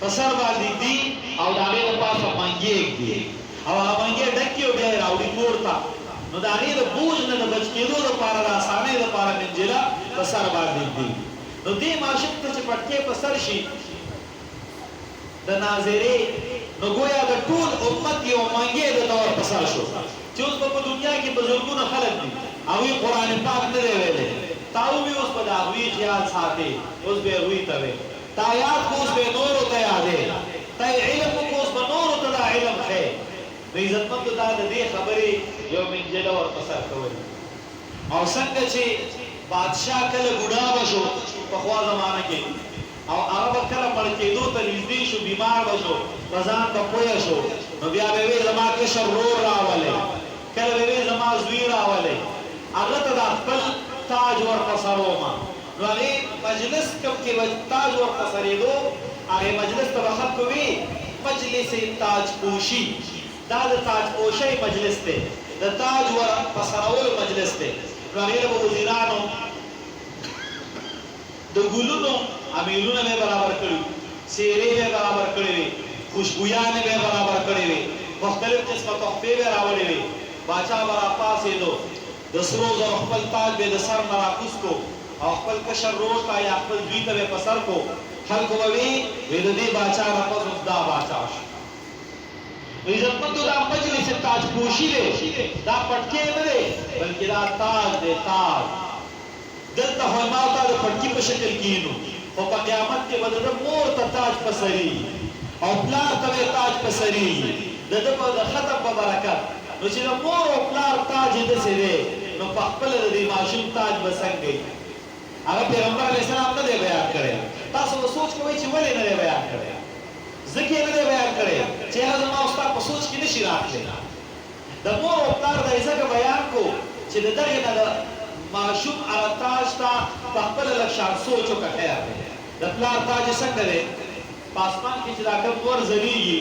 پسر باندې دی او دا غي د پاسه منګي دی او هغه منګي ډکیو بیا راوړي پورته نو دا غي د بوج نه د بچ کېدو لپاره د اسانۍ لپاره منجلا پسر باندې دی نو دې ماشوم ته چې پټکي پسر شي د ناظرې نو گویا د ټول امت یو منګي د دور پسر شو چې اوس په دنیا کې بزرګونه خلک دي او قرآن پاک نه دی ویلي تاو به اوس په دا وی خیال ساتي اوس به وی ته وي تا یاد کو اوس به نور ته یادې تا علم کو اوس به نور ته دا علم ہے د عزتمند دا د دې خبرې یو منجله ور پسر کوي او څنګه چې بادشاہ کله ګډا وشو په خوا زمانہ کې او عرب کله مړ کېدو ته نږدې شو بیمار وشو ځان په پوهه شو نو بیا به وی زما کې شرور راولې کله به وی زما زوی راولې هغه ته د خپل تاج ور پسروما نو هغه مجلس کوم کې تاج ور پسرېدو هغه مجلس ته وخت کوي مجلس تاج پوشي دا د تاج پوشي مجلس ته د تاج ور پسرول مجلس ته نو هغه له وزیرانو د ګلونو امیرونه به برابر کړی سیرې به برابر کړی خوشبویانه به برابر کړی مختلف قسمه تحفې به راوړې وي باچا برا پاسې دو د سرو زر خپل تاج به د سر نه راکوس کو او خپل کشر روټ تا یا خپل دوی ته په سر کو خلکو به وی د دې باچا راپس دا باچا شو عزتمند دا مجلس تاج پوشی دی دا پټکي نه دی بلکې دا تاج دی تاج دلته هما تا د پټکي په شکل کینو او په قیامت کې به د مور ته تاج پسري او پلار ته تاج پسري د په ختم په برکت نو چې د مور او پلار تاج دې سي دی نو په خپل د ماشوم تاج بسنګي هغه پیغمبر علیه السلام نه دی بیان کړی تاسو سوچ کوئ چې ولې نه دی بیان کړی ځکه نه دی بیان کړی چې هغه ما اوس په سوچ کې نشي راتلی د مور او پلار د ځکه بیان کو چې دغه نه معشوق على تاج تا خپل لښان سوچو کا خیر د پلار تاج څنګه دی پاسمان کې چې دا کوم ور زلیږي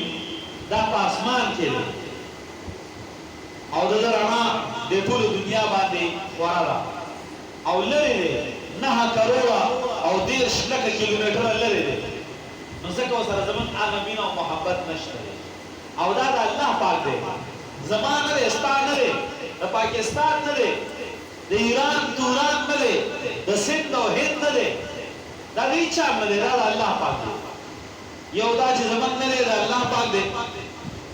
دا پاسمان کې دی او د رڼا د ټول دنیا باندې وراره او لری دی 9 کروڑه او 10 لک کیلومتر لری دی نو څنګه سره زمون عالمین او محبت نشته او دا د الله پاک دی زمانه استان نه دی د پاکستان نه دی د ایران توران نه دی د سند او هند نه دی دا هیڅ نه دی دا الله پاک دی یو دا چې زمون نه دی د الله پاک دی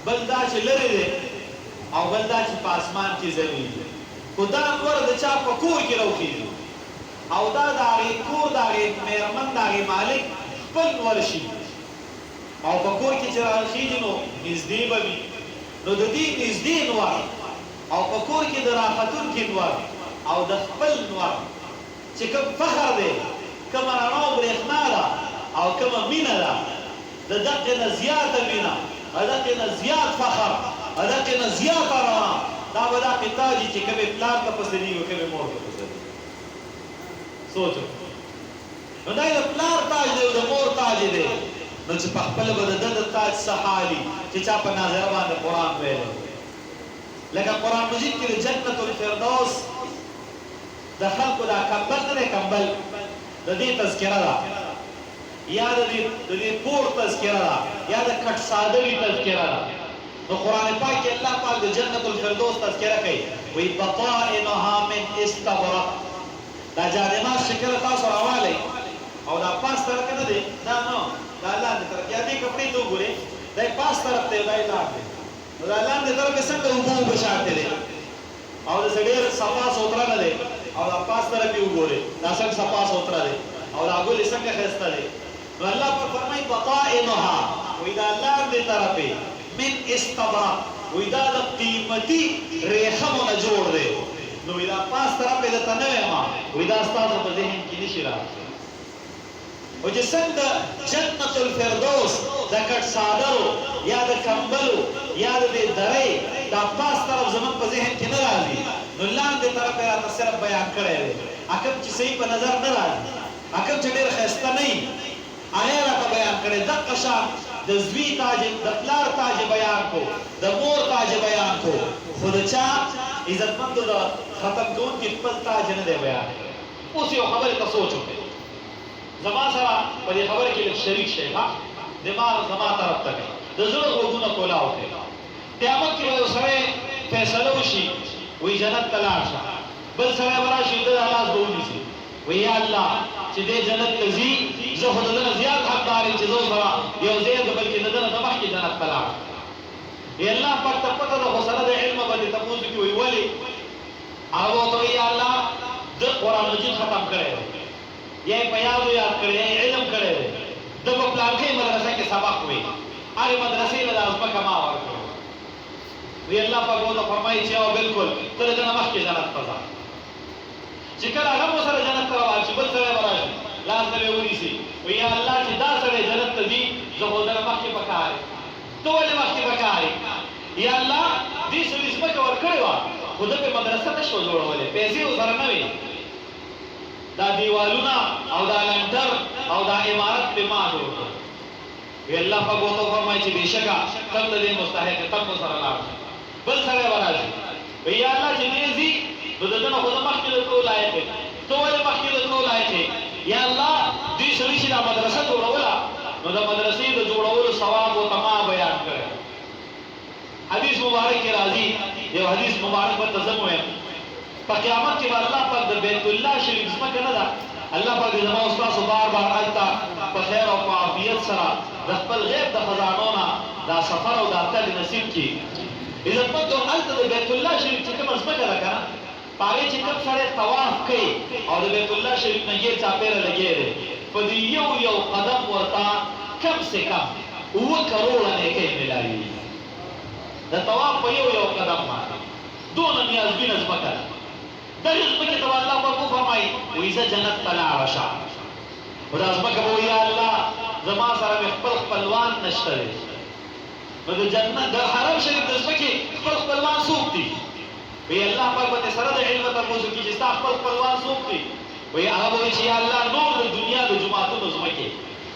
بل دا چې لری دی او بل دا چې په اسمان کې ځلېږي خدا انور د چا په کور کې راوخیږي او دا د هغې کور د هغې مېرمن د هغې مالک خپل ورشي او په کور کې چې راخیږي نو نږدې به وي نو د دې نږدې نور او په کور کې د راختونکي نور او د خپل نور چې کوم فخر دی کومه رڼا او برېښنا ده او کومه مینه ده د دقې نه زیاته مینه د دقې نه زیات فخر د دقې نه زیاته رڼا دا به دا قطاجي چې کومې پلار ته پسرېږي او کومې مور ته پسرېږي سوچو نو دا د پلار تاج دی او د مور تاج دی نو چې په خپل به د تاج څه حالي چې چا په ناظره باندې قرآن ویلی لکه قرآن مجید کې د جنت الفردوس د خلکو دا کمبل نه دی کمبل د دې تذکره ده یا د دې کور تذکره ده یا د کټ سادوي تذکره ده نو قرآن پاک کې الله پاک د جنت الفردوس تذکره کوي وی بطائنها من استبرق دا جانماز شکل تاسو راوالی او دا پاس طرف نه دی دا نو دا لاندې طرف یا دې کپړې ته وګورئ دا پاس طرف ته دا لاندې نو دا لاندې طرف څنګه اوبه بشاته دی او دا ډېر صفا سوتره نه دی او دا پاس طرف یې وګورئ دا څنګه صفا سوتره دی او دا ګل څنګه ښایسته دی نو الله په فرمایي بطائنها وی دا لاندې طرف من استبرق وی دا د قیمتي ریښمو نه جوړ دی نو وی دا پاس طرف یې درته نه وایم وی دا ستاسو په ذهن کې نشي راتلی او چې څنګه جنت الفردوس د کټ څادرو یا د کمبلو یا د دې درې دا پاس طرف زموږ په ذهن کې نه راځي نو لاندې طرف یې راته صرف بیان کړی دی حکم چې صحیح په نظر نه راځي حکم چې ډېر ښایسته نه وي هغه یې راته بیان کړی دقه شان د زوی تاج د پلار تاج بیان کو د مور تاج بیان کو خو د چا عزتمندو د ختم کوونکي خپل تاج نه دی بیان اوس یو خبرې ته سوچ وکړئ زما سره په دې خبره کې لږ شریک شئ ها دماغ زما طرف ته کوي د زړه غوږونه کولاو کوي قیامت کې یو سړی فیصله وشي وی جنت ته لاړ شه بل سړی به راشي د لاس به ونیسي وی یا الله چې دې جنت ته ځي زه خو د ده نه زیات حقدار یم چې زه سره یو ځای ته بلکې د ده نه مخکې جنت ته لاړ ای الله پاک ته پته ده خو سره د علم به دې تپوس وکړي وی ولې هغه ورته وایي یا الله د قرآن مجید ختم کړی دی یا یې په یادو یاد کړی یا یې علم کړی دی د په پلانکۍ مدرسه کې سبق وی هغې مدرسې له دا ځمکه ما ورکړې وی الله پاک ورته فرمایي چې او بلکل ته د ده نه مخکې جنت ته ځه چې کله هغه مو سره جنت ته روان شي بل سړی به راشي لاس ته به یې ونیسي وی یا الله چې دا سړی جنت ته ځي زه خو د نه مخکې پکار یم ته ولې مخکې پکار یې یا الله دې سړي ځمکه ورکړې وه خو ده پې مدرسه نه شوه جوړولی پیسې ورسره نه وې دا دیوالونه او دا لنټر او دا عمارت پې ما جوړ کړ وی الله پاک ورته وفرمایي چې بېشکه ته د دې مستحق یې ته مو سره لاړ شه بل سړی به راشي وی یا الله چې دې ځي نو د ده نه خو زه مخکې د تلو لایق یم ته ولې مخکې د تلو لایق یې یا الله دې سړي چې دا مدرسه جوړوله نو د مدرسې د جوړولو ثواب ورته ما بیان کړی حدیث مبارک کې راځي یو حدیث مبارک ورته زه م ویم په قیامت کې به الله پاک د بیت الله شریف ځمکه نه ده الله پاک دې زما او ستاسو بار بار هلته په خیر او په عافیت سره د خپل غیب د خزانو نه دا سفر او دا تګ نصیب کړي عزتمندو هلته د بیت الله شریف چې کومه ځمکه ده که نه په هغې چې کوم سړی طواف کوي او د بیت الله شریف نه ګیر چاپېره لګی دی په دې یو قدم ورته کم سے کم 7 کروڑه نیکۍ میلاوېږي د طواف په یو قدم باندې دونه نیازبینه ځمکه ده دغې ځمکې ته به الله پاک وفرمایي وایي زه جنت ته لاړه شه خو دا ځمکه به وایي یا الله زما سره مې خپل خپلوان نشته دی نو د جنت د حرم شریف د ځمکې خپل خپلوان څوک دي وایي الله پاک به سره د علمه تپوس وکړي چې ستا خپل خپلوان څوک دي وایي هغه به وایي چې یا الله نور د دنیا د جوماتونو ځمکې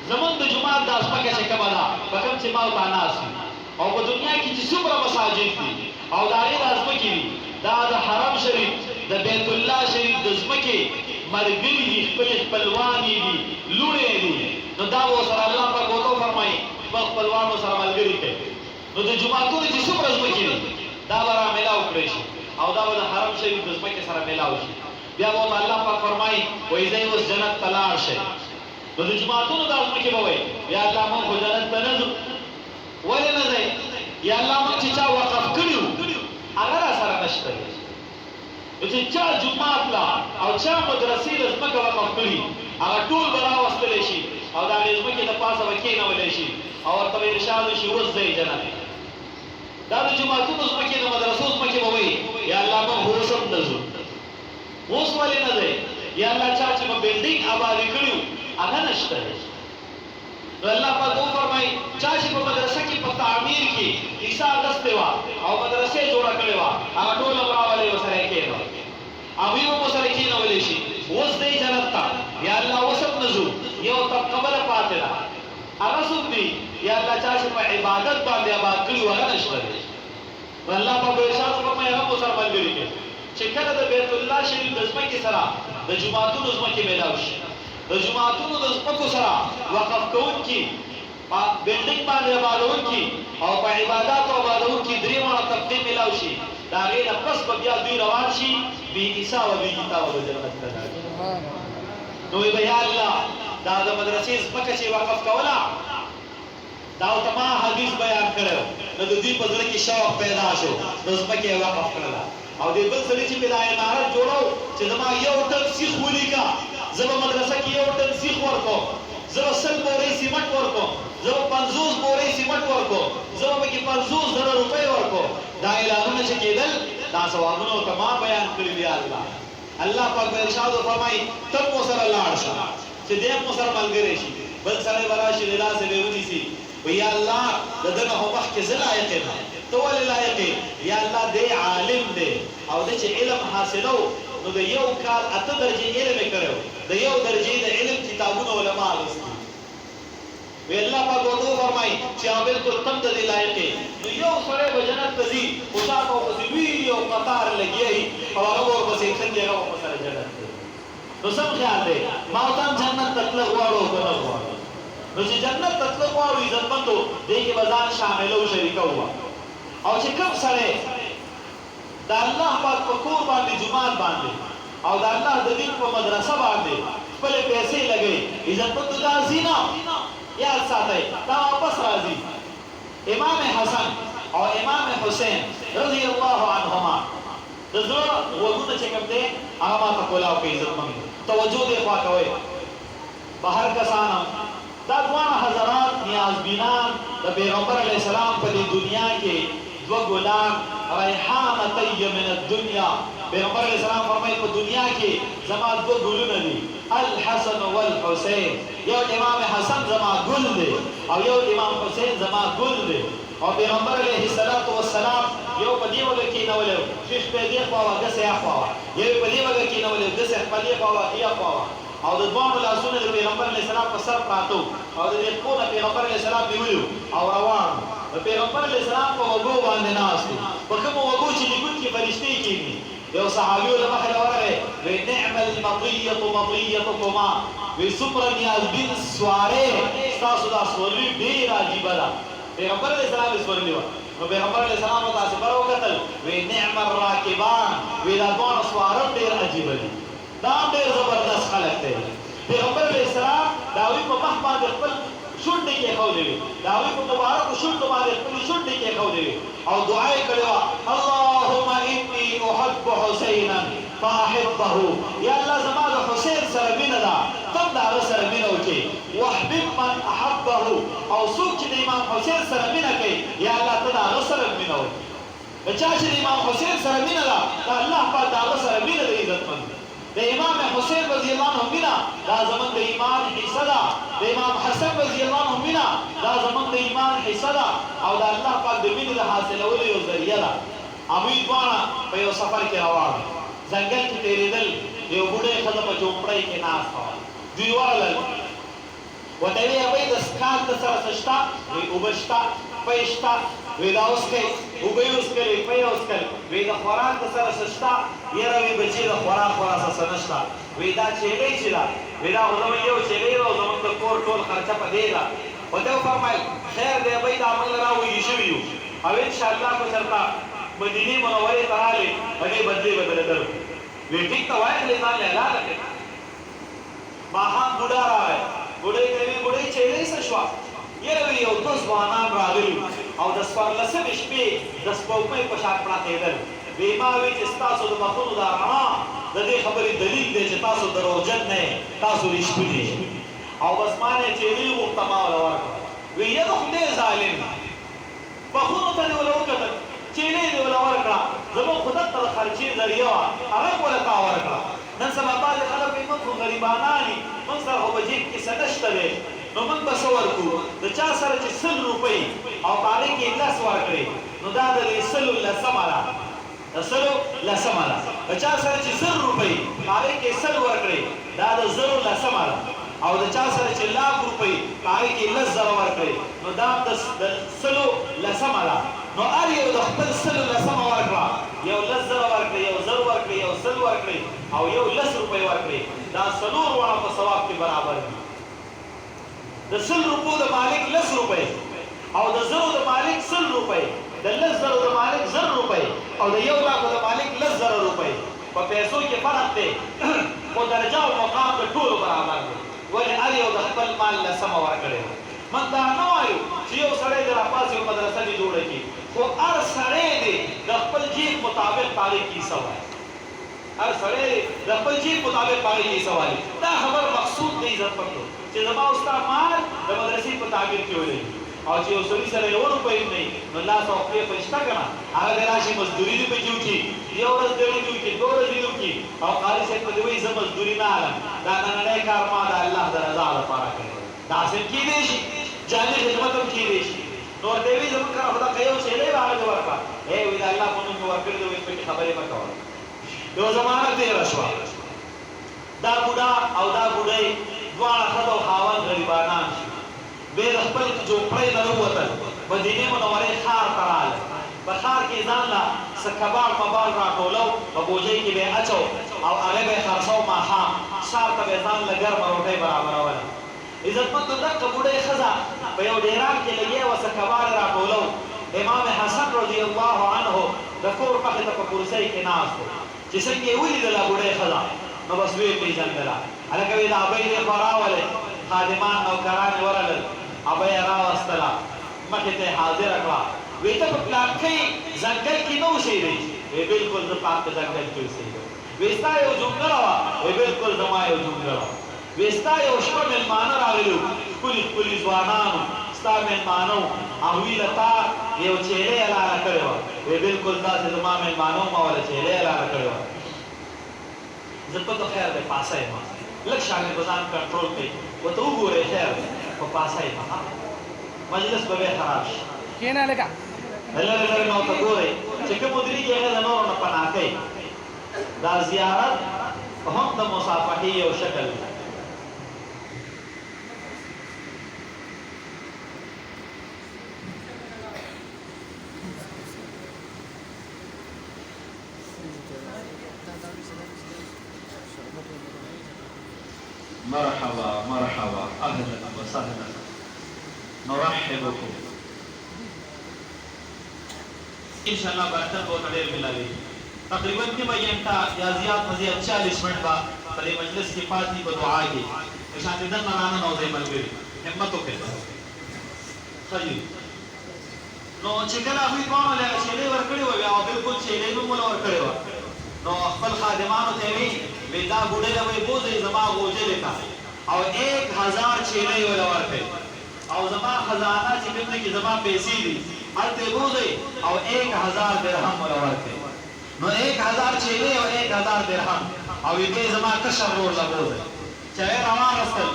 زمونږ د جومات دا ځمکه چې کومه ده په کوم چې ما او تا ناست وي او په دنیا کې چې څومره مساجد دي او د هغې دا ځمکې دي دا د حرم شریف د بیت الله شریف د ځمکې ملګري دي خپلې خپلوانې دي لوڼې دي نو دا به ورسره الله پاک ورته وفرمایي خپل خپلوانو سره ملګري کوي نو د جوماتونو چې څومره ځمکې دي دا به را میلاو کړی شي او دا به د حرم شریف د ځمکې سره میلاو شي بیا به ورته الله پاک فرمایي وایي ځئ اوس جنت ته لاړ شئ نو د جوماتونو دا ځمکې به وایي یا الله موږ خو جنت ته نه ځو ولې نه ځئ یا الله موږ چې چا وقف کړي وو هغه را سره نشته دی نو چې چا جومات لا او چا مدرسې له ځمکه وقف کړي هغه ټول به راوستلی شي او د هغې ځمکې د پاسه به کېنولی شي او ورته به ارشاد وشي اوس ځئ جنت دا د جوماتونو ځمکې د مدرسو ځمکې به وایي یا الله موږ خو اوس هم نه ځو اوس ولې نه ځئ یا الله چا چې به بلډینګ آبادي کړي وو هغه نشته دی نو الله پاک وفرمایي چا چې په مدرسه کې په تعمیر کې حصه اخیستې وه او مدرسې جوړه کړې وه هغه ټول هم راولئ ورسره یې کېنول هغوی هم ورسره کېنولی شي اوس دی جنت ته یا الله اوس هم نه ځو یو طبقه بله پاتې ده هغه څوک دي یا الله چا چې په عبادت باندې آباد کړي وو هغه نشته دی نو الله پاک ارشاد وفرمایي هغه هم ورسره ملګري کوي چې کله د بیت الله شریف د ځمکې سره د جوماتونو ځمکې میلاو شي د جوماتونو د ځمکو سره وقف کوونکي په بلډینګ باندې آبادوونکي او په عباداتو آبادوونکي درې واړه طبقې میلاو شي د هغې نه پس به بیا دوی روان شي بې حسابه بې کتابه به جنت ته لاړ شي نو وایي به یا الله دا د مدرسې ځمکه چې وقف کوله دا ورته ما حدیث بیان کړی نو د دوی په زړه کې شوق پیدا شو نو ځمکه یې وقف کړله او دې بل سړي چې مې دا عمارت جوړو چې زما یو ټن سیخ ولیکه زه به مدرسه کې یو ټن سیخ ورکوم زه به 100 بورۍ سیمنټ ورکوم زه به 50 بورۍ سیمنټ ورکوم زه به پکې 50,000 روپۍ ورکوم دا اعلانونه چې کېدل دا ثوابونه ورته ما بیان کړي دي الله الله پاک به ارشاد وفرمایي ته مو سره لاړ شه چې دی هم مو سره ملګری شي بل سړی به راشي د لاسه به یې ونیسي وایي یا الله د ده نه خو مخکې زه لایق یم ته ولې لایق یې یا الله دی عالم دی او ده چې علم حاصلو نو د یو کال 8 درجې علم یې کړی د یو درجې د علم کتابونه علما اخیستي وی الله پاک ورته وفرمایي چې هغه بلکل تم د دې لایق یې نو یو سړی به جنت ته ځي خو شاته ورپسې لوی یو قطار لګیا وي او هغه به ورپسې څنګه هغه به ورسره جنت ته نو سم خیال دی ما ورته هم جنت ته تله غواړو که نه غواړو نو چې جنت تطلق واو عزتمندو دې کې بزان شاملو شریکه هوا او چې کوم سره د الله پاک په کور باندې جمعات باندې او د الله د دین په مدرسه باندې خپل پیسې لګي عزتمندو دا زینا یا ساتي دا واپس راځي امام حسن او امام حسین رضی الله عنهما دزړه وګونه چې کوم دي هغه ما ته کولاو کې عزتمند توجه دې خوا کوي بهر کسانو دا دوه حضرات نیازبینان د پیغمبر علی السلام په دنیا کې دو غلام ریحانه طیب من الدنیا پیغمبر علیہ السلام فرمایي په دنیا کې زما دو ګلونه دي الحسن والحسین یو امام حسن زما ګل دی او یو امام حسین زما ګل دی او پیغمبر علیہ السلام یو په دی وګه کې نولې شیخ په دی خوا وګه سه خوا یو په دی وګه کې نولې د سه په دی خوا وګه خوا او د دوه لاسونه د پیغمبر علیہ السلام په سر پراتو او د دې په پیغمبر علیہ السلام دیولو او روان پیغمبر علیہ السلام په وګو باندې ناس په کوم وګو چې دګون کې فرشتي کېږي یو صحابي له مخه ورغه وی نعم المطيه مطيتكما وی سپر نیازبین سواره تاسو دا سوري ډیر عجیب ده پیغمبر علیہ السلام سوري و نو پیغمبر علیہ السلام تاسو پر وکتل وی نعم الراكبان وی دا دوه سواره ډیر عجیب دي دا ډیر زبردست خلک دي پیغمبر علیہ السلام داوی په مخ باندې خپل شونډې کې خو دی داوی په مبارک شونډو باندې خپل شونډې کې خو دی او دعا یې کړې اللهم اني احب حسینا فاحبه یا الله زما د حسین سره مینه ده تم دا سره مینه وکي واحبب من احبه او څوک چې د امام حسین سره مینه کوي یا الله ته دا سره مینه وکي چا چې د امام حسین سره مینه ده الله پاک دا سره مینه د عزتمند د امام حسین رضی الله عنه مینا دا زمون د ایمان حصہ ده د امام حسن رضی الله عنه مینا دا زمون د ایمان حصہ ده او د الله پاک د مینې د حاصلولو یو ذریعہ ده امید وانا په یو سفر کې روان ځنګل کې تیرېدل یو بوډۍ ښځه په چوپړۍ کې ناست وه دوی ورغلل ورته یې وایي د سکال د سره څه شته وایي اوبه شته پی شته وی دا اوس کوي اوبه یې اوس کړې پی یې اوس کړې وی د خوراک د سره څه شته یاره وی بچي د خوراک خوراسه څه نشته وی دا چیلۍ چې ده وی دا خو زموږ یو چیلۍ ده او زموږ د کور ټول خرچه په دې ده ورته وفرمیل خیر دی بی دا موږ راویږي شوي یو او انشاءالله به چېرته مدینې منورې ته رالې په دې بدلې به درېدل وی ټیک ته وایغلې ځان له اعلانه کړې ماښام بوډا راغی بوډۍ ته وی بوډۍ چیلۍ څه شوه یره وی یو دوه ځوانان راغلي او د څوارلسمې شپې د سپوږمۍ په شان پراتېدل وی ما وی چې ستاسو د مخونو دا رڼا د دې خبرې دلیل دی چې تاسو دروغجن نه یې تاسو رښتوني یې او بس ما نه چیلۍ غوښته ما وله ورکړه وی یه د خدای ظالم مخونو ته دې وله وکتل چیلۍ دې وله ورکړه زموږ خو دلته د خرچې ذریعه وه هغه وله تا ورکړه نن سبا بعضې خلک وایي موږ خو غریبانان یو موږ سره خو په جیب کې څه نشته دی نو موږ به څه ورکړو د چا سره چې 100 روپۍ او په هغې کې 10 ورکړې نو دا د دې 100 لسمه ده د 100 لسمه ده د چا سره چې 100 روپۍ په هغې کې 100 ورکړې دا د 100 لسمه ده او د چا سره چې 1,00,000 روپۍ په هغې کې 10,000 ورکړې نو دا د 100 لسمه ده نو هر یو د خپل 100 لسمه ورکړه یو 10,000 ورکړې یو 1,000 ورکړې یو 100 ورکړې او یو 10 روپۍ ورکړې دا څلور واړه په ثواب کې برابر دي د 100 روپو د مالک 10 روپۍ او د 1,000 د مالک 100 روپۍ د 10,000 د مالک 1,000 روپۍ او د 1,00,000 د مالک 10,000 روپۍ په پیسو کې فرق دی خو درجه او مقام د ټولو برابر دی ولې هر یو د خپل مال لسمه ورکړی من دا نه وایو چې یو سړی د راپاس یو مدرسه دې جوړه کړي خو هر سړی دی د خپل جیب مطابق هغې کیسه وایي هر سړی د خپل جیب مطابق هغې کیسه وایي دا خبر مقصود دی عزتمندو چې زما او ستا مال د مدرسې په تعبیر کې ولګي او چې یو سړي سره 1 روپۍ نه وي نو لاس او خولې په شته که نه هغه دې راشي مزدوري دې پکې وکړي یو ورځ دړې دې وکړي 2 ورځې دې وکړي او قاري صاحب ته دې وایي زه مزدوري نه اخلم دا نننی کار ما د الله د رضا لپاره کوي داسې هم کېدی شي جاني خدمت هم کېدی شي نو ورته یې وایي زموږ کره خو دغه یو شیلۍ به هغه دې ورکړه وایي د الله په نوم مې ورکړي دې وایي پکې خبرې مه کوه یو زمانه تېره شوه دا بوډا او دا بوډۍ دواړه ښځه او خاوند غریبانان شي بیا د خپل جوپړۍ نه راووتل مدینې منورې ښار ته راغلل په ښار کې ځان له څه کباړ مباړ راټولو په بوجۍ کې به یې اچو او هغې به یې خرڅو ماښام ښار ته به یې ځان له ګرمه روټۍ برابروله عزت مند دغه بوډۍ ښځه په یو ډیران کې لګیا وه څه کباړ راټولو امام حسن رضی الله عنه د کور مخې ته په کرسۍ کې ناست و چې څنګه یې ولیدله بوډۍ ښځه نو بس ویې پېژندله هلکه وایي د ابۍ دې خوا راولئ خادمان نوکران یې ورغلل ابۍ یې راوستله مخې ته یې حاضره کړه وایي ته په پلانکۍ ځنګل کې نه اوسېدئ وایي بلکل زه په هغه ځنګل کې اوسېږم وایي ستا یو جونګړه وه وایي بلکل زما یو جونګړه وه وایي ستا یو شپه مېلمانه راغلي وو ښکلي ښکلي ځوانانو ستا مېلمانه وو هغوی له تا یو چیلۍ هلاره کړې وه وایي بلکل داسې زما مېلمانه وو ما ورله چیلۍ هلاره کړې وه زه په ته خیر دی پاسه یم لږ شاګرد به ځان کنټرول کوي ورته وګورئ خیر دی خو پاسه یم مجلس به بیا خراب شي کښېنه لږه لږ لږ نو ته ګورئ چې کوم ودرېږي هغه د نورو نه پناه کوي دا زیارت هم د مصافحې یو شکل دی مرحبا مرحبا اهلا وسهلا نرحب بكم ان شاء الله برکت بہت ډېر ملاوي تقریبا نیمه گھنټه یا زیات نه زیات 40 منټ به په دې مجلس کې پاتې په دعا کې شان دې دنه رانه نو دې ملګري همت وکړه خلیل نو چې کله هغوی کومه له چیلې ورکړې وه بیا بالکل چیلې نوم ونه ورکړې وه نو خپل خادمانو ته یې وی دا بوډۍ له وی بوځئ زما غوجلې ته او 1000 چیلۍ وله ورکړئ او زما خزانه چې کوم دی کې زما پیسې دي هلته یې بوځئ او 1000 درهم وله ورکړئ نو 1000 چیلۍ او 1000 درهم او دې زما کشر ورور له بوځئ چې هغې راواغېستل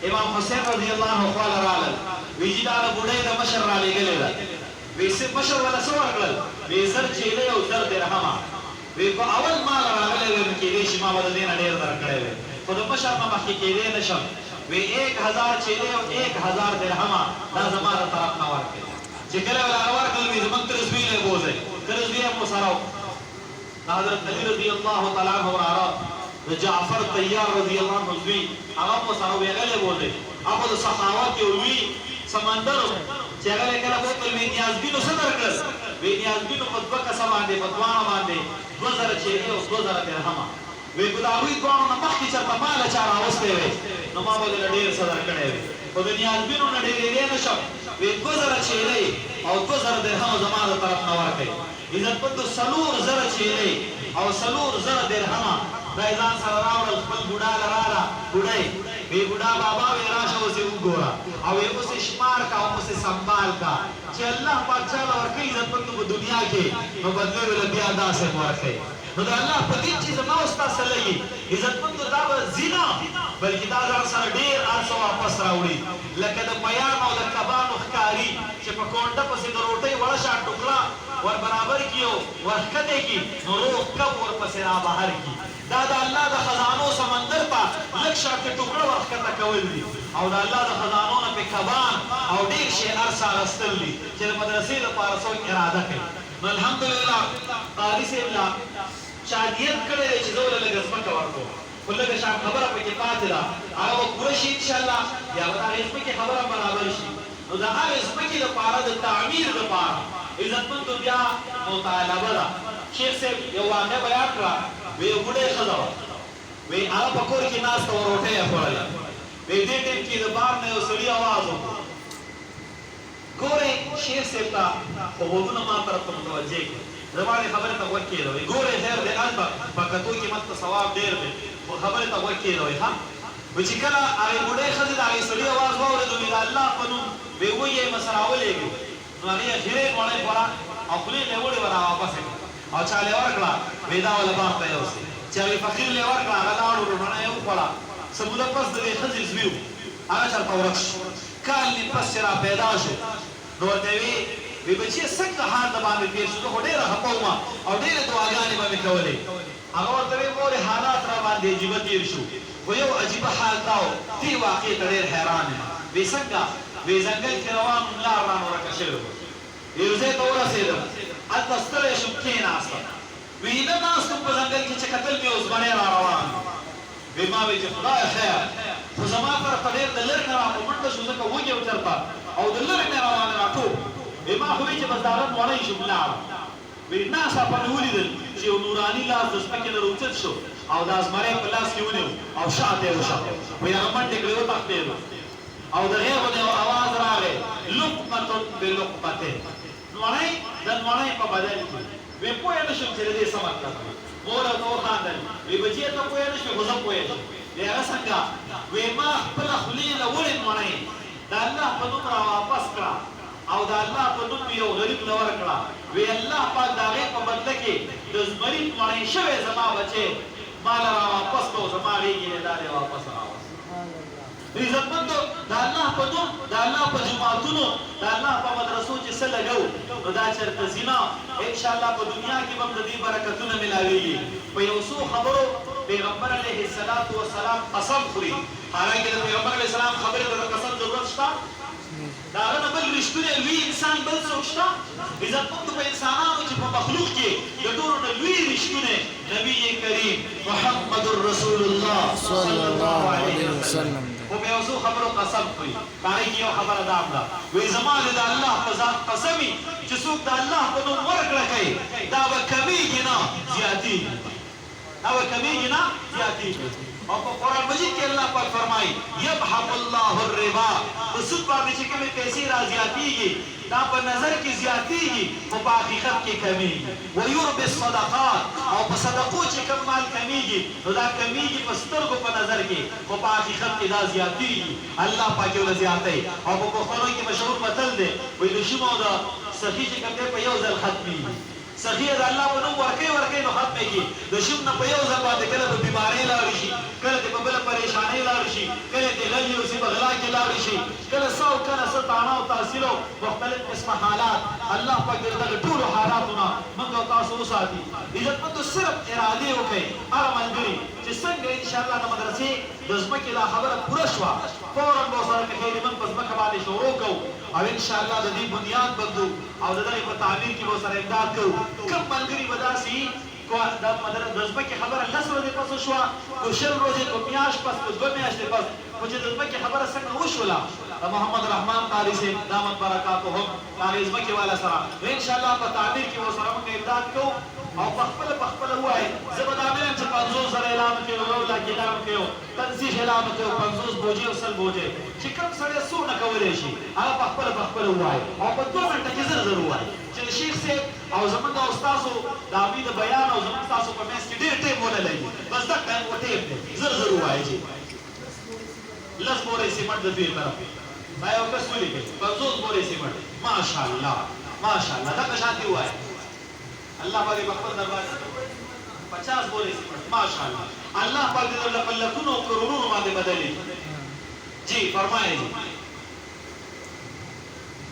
امام حسین رضی الله عنه خواله راغلل وی چې دا د بوډۍ د مشر رالېږلې ده وی مشر وله څه ورکړل وی 1000 چیلۍ او 1000 درهمه وی په اول مال راغلی وی نو کېدی شي ما به د دې نه ډېر درکړی وی خو د مشر نه مخکې کېدی نه شم وی 1000 چیلۍ او 1000 درهمه دا زما د طرف نه ورکړې چې کله یې راله ورکړل وی زموږ تر زوی له یې بوځئ تر زوی یې مو سره و د حضرت علي رضی الله تعالی عنه وراره د جعفر طیار رضی الله عنه زوی هغه مو سره وی هغه له یې بوځئ هغه د سخاوت یو لوی سمندر و چې هغه یې کله بوتل وی نیازبینو څه درکړل وی نیازبینو په 2 کسه باندې په 2 باندې 2000 چیلۍ او 2000 درهمه وی په د هغوی دواړو نه مخکې چېرته ماله چا راوستی وی نو ما به دله ډېر څه درکړی وي خو د نیازبینو نه ډېرېدی نه شم وی 2000 چیلۍ او 2000 درهمه زما د طرف نه ورکړئ عزتمندو 4000 چیلۍ او 4000 درهمه دا یې ځان سره راوړل خپل بوډا له راله بوډۍ وی بوډا بابا وی راشه اوس یې وګوره او یې اوس یې شمار کا او اوس یې سنبال کا چې الله پاک چاله ورکوي عزتمندو په دنیا کې نو بدلې وله بیا داسې مو ورکوي نو د الله په دین چې زما او ستا څه لګي عزتمندو دا به ځینه بلکې دا ځان سره ډېر هر څه واپس راوړي لکه د میان او د کبانو ښکاري چې په کونډه پسې د روټۍ وړه شان ټوکړه ور برابر کړي او ورښکته کړي نو روغ کب ورپسې را بهر کړي دا د الله د خزانو سمندر ته لږ شانته ټوکړه ورښکته کول دي او د الله د خزانو نه پې کبان او ډېر شی هر څه اخیستل دي چې د مدرسې لپاره څوک اراده کوي نو الحمدلله قاري صاحب لا شادیت کړی دی چې زه ورله لږه ځمکه ورکړم خو لږه شان خبره پکې پاتې ده هغه به پوره شي انشاءالله بیا به د هغې ځمکې خبره برابر شي نو د هغې ځمکې دپاره د تعمیر دپاره عزتمندو بیا مطالبه ده شیخ صاحب یو واقع بیان کړه وی یو بوډۍ ښځه وه وی هغه په کور کې ناسته وه روټۍ یې خوړله وی دې ټیم کې د بار نه یو سړي اواز وکړو ګورئ شیخ صاحب ته خو غوږونه ما طرف ته متوجه کړي زما دې خبرې ته غوږ کېږدوئ ګورئ خیر دی هلته په کتو کې مت ته ثواب ډېر دی خو خبرې ته غوږ کېږدوئ ښه وی چې کله هغې بوډۍ ښځې د هغې سړي اواز واورېدو وی د الله په نوم وی وږي یې مسره ولېږو نو هغې اخرې وړی خورا او خولې له یې وړې وه راواپسې کړه او چا له یې ورکړه وی دا وله باغ ته یوسئ چې هغې فقیر له یې ورکړه هغه لاړو روڼه یې وخوړه څه موده پس د دې ښځې زوی و هغه چېرته ورک شو کال نیم پس چې را پیدا شو نو ورته یې وی بچیه څنګه حال د باندې تېر شو زه خو ډېره خفه ومه او ډېرې دعاګانې به مې کولې هغه ورته وی مورې حالات را باندې عجیبه تېر شو خو یو عجیبه حال دا و دې واقعې ته ډېر حیران یم وی څنګه وی ځنګل کې روان وم لار رانه ورکه شوې وه یو ځای ته ورسېدم هلته ستړی شوم کېناستم وی نه ناست وم په ځنګل کې چې کتل مې اوس بڼې را روان وی ما وی چې خدایه خیر خو زما پر په ډېر د لرې نه را په منډه شو ځکه وږی و چېرته او د لرې نه روانه راټوپ ما خو وایي چې بس د هغه مړی شم لاړم وایي ناڅاپه مې ولیدل چې یو نوراني لاس د ځمکې نه راوچت شو او دا زمری په لاس کې ونیو او شاته یې وشه وایي هغه منډې کړې وتښتېدو او د هغې نه یو اواز راغی لقمة بلقمتين نوړی د نوړی په بدل کې وایي پوه نه شم چې د دې څه مطلب دی مور ورته وخندل وایي بچیه ته پوه نه شوې خو زه پوه شم وایي هغه څنګه وایي ما خپله خولې له وړې نوړی د الله په نوم را واپس کړه او د الله په نوم یو غریب له ورکړه وایي الله پاک د هغې په بدله کې د زمري نوړی شوی زما بچی ما له را واپس کړو زما غېږې یې دا دی واپس راوست عزتمندو د الله په نوم د الله په جوماتونو د الله په مدرسو چې څه لګو نو دا چېرته ځي نه انشاءالله په دنیا کې به هم د دې برکتونه میلاویږي په یو څو خبرو پیغمبر علیه السلام قسم خوري حالانکې د پیغمبر علیه السلام خبرې ته د قسم ضرورت شته د هغه نه بل رښتونی لوی انسان بل څوک شته عزتمندو په انسانانو چې په مخلوق کې د ټولو نه لوی رښتونی نبی کریم محمد رسول الله صلی الله علیه وسلم خو په یو څو خبرو قسم خوري په هغې کې یو خبره دا هم ده وایي زما د الله په ذات قسم وي چې څوک د الله په نوم ورکړه کوي دا به کمیږي نه زیاتېږي دا به کمیږي نه زیاتېږي او په قرآن مجید کې الله پاک فرمایي یمحق الله الربا په سود باندې چې کومې پیسې را زیاتېږي دا په نظر کې زیاتېږي خو په حقیقت کې کمیږي ویربي الصدقات او په صدقو چې کوم مال کمیږي نو دا کمیږي په سترګو په نظر کې خو په حقیقت کې دا زیاتېږي الله پاک یې ورله زیاتوي او په پښتنو کې مشهور متل دی وایي د شوم او د سخي چې کوم دی په یو ځل ختمېږي سخی د الله په نوم ورکوي نو ختمېږي د شوم نه په یو ځل باندې کله په بیمارۍ لاړ شي کله دې په بله پریشانۍ لاړ شي کله دې غلی اوسي په غلا کې لاړ شي کله څه او کله څه تاڼه او تاثیر او مختلف قسمه حالات الله پاک دې دغه ټولو حالاتو نه موږ او تاسو وساتي عزتمندو صرف ارادې وکړئ هغه ملګري چې څنګه انشاءالله د مدرسې د ځمکې دا خبره پوره شوه فورا به ورسره کښېني موږ په ځمکه باندې شروع کوو او انشاءالله د دې بنیاد بندو او د دغې په تعمیر کې به ورسره امداد کوو کوم ملګري به داسې د ځمکې خبره 10 ورځې پس شوه کو 20 ورځې کو میاشت پس کو 2 میاشتې پس خو چې د ځمکې خبره څنګه وشوله د محمد رحمان قاري صاحب دامت برکاتهم د هغې ځمکې والا سره نو انشاءالله په تعمیر کې به ورسره موږ امداد کوو او پخپله ووایي زه به دا مینم چې 50,000 اعلان وکړو 1 لاک اعلان وکړو تنظیف اعلان وکړو 50 بوجې او 100 بوجې چې کوم سړی څونه کولی شي هغه پخپله ووایي او په 2 منټه کې زر ووایي چې د شیخ صاحب او زموږ او ستاسو د هغوی د بیان او زموږ ستاسو په منځ کې ډېر ټایم ونه لګي بس دک ټایم دی زر ووایي چې 10 بورې سیمنټ د دوی طرف دا یو کس ولیکئ 50 بورې سیمنټ ماشاءالله دغه شانتې ووایي الله پاک په خپل دربار 50 بورې سیمنټ ماشاءالله الله پاک دې په لکونو او کروڑونو باندې بدلي جی فرمایئ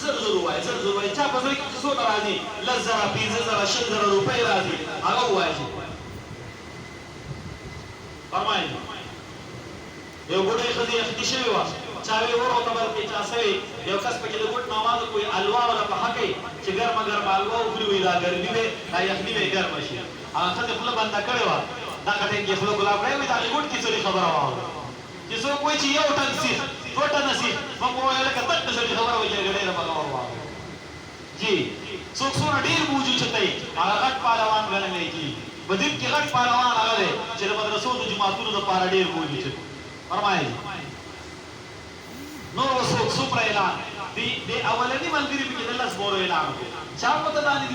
زر وای چا په ځای کې څو راځي 10,000 15,000 10,000 روپۍ راځي هغه وایي فرمایي یو ګډه خدي اختی شوی و چاوي ورو ته بل کې چا سوي یو کس په کې د ګډ نماز کوئی الوا ولا په حقي چې ګرمه الوا خوري وی دا ګرمي به دا یخني به ګرم شي هغه ته خپل بندا کړی و دا کته کې خپل ګلاب راوي دا ګډ کې څه خبره واه چې څو کوئی چې یو ټن سي ټوټه نسی موږ وایو لکه تک څه خبره وایي ګډه نه پکاو واه جی څوک څونه ډیر بوجو چتای هغه غټ پهلوان غنل کی بدیب کې غټ پهلوان هغه دی چې د مدرسو د جماعتونو د پاره ډیر بوجو چت فرمایي نو څوک سپر اعلان دی اولنی ملګری په کې د 10 بورو اعلان چا پته دانی